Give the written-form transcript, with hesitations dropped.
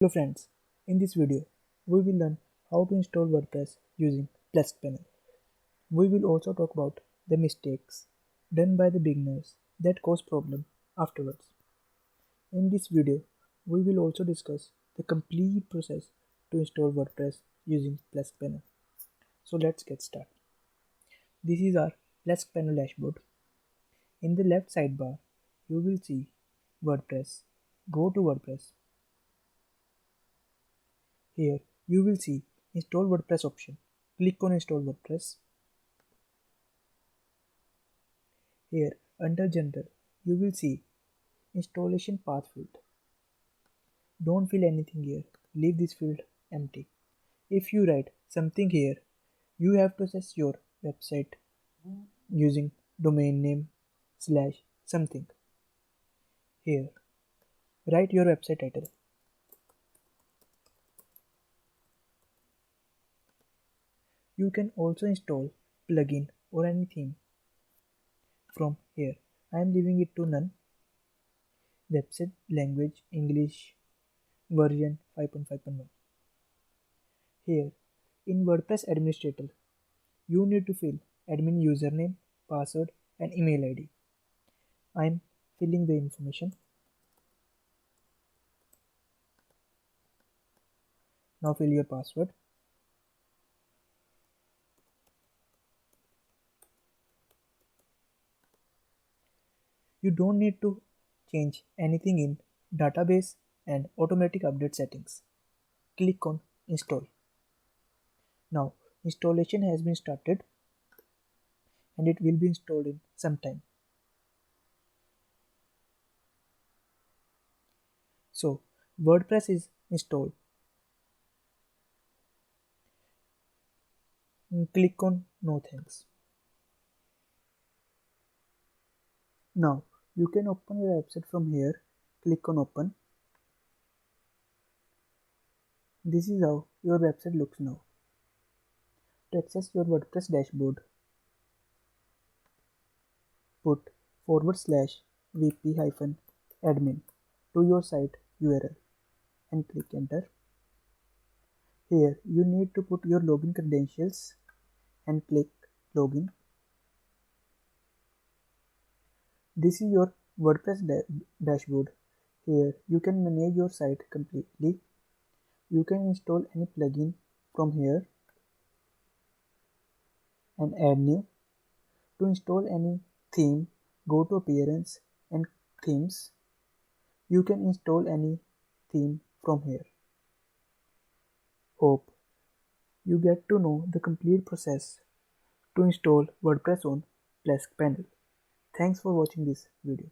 Hello friends, in this video we will learn how to install WordPress using Plesk panel. We will also talk about the mistakes done by the beginners that cause problem afterwards. In this video we will also discuss the complete process to install WordPress using Plesk panel. So let's get started. This is our Plesk panel dashboard. In the left sidebar you will see WordPress. Go to WordPress. Here you will see Install WordPress option. Click on Install WordPress. Here under General you will see Installation Path field. Don't fill anything here. Leave this field empty. If you write something here, you have to access your website using domain name / something. Here write your website title. You can also install plugin or any theme from here. I am leaving it to none. Website language English version 5.5.1. Here in WordPress administrator you need to fill admin username, password and email ID. I am filling the information. Now fill your password. You don't need to change anything in database and automatic update settings. Click on install. Now installation has been started and it will be installed in some time. So WordPress is installed. Click on no thanks. Now you can open your website from here. Click on open. This is how your website looks now. To access your WordPress dashboard, put /vp-admin to your site URL and click enter. Here you need to put your login credentials and click login. This is your WordPress dashboard. Here you can manage your site completely. You can install any plugin from here and add new. To install any theme, go to appearance and themes. You can install any theme from here. Hope you get to know the complete process to install WordPress on Plesk panel. Thanks for watching this video.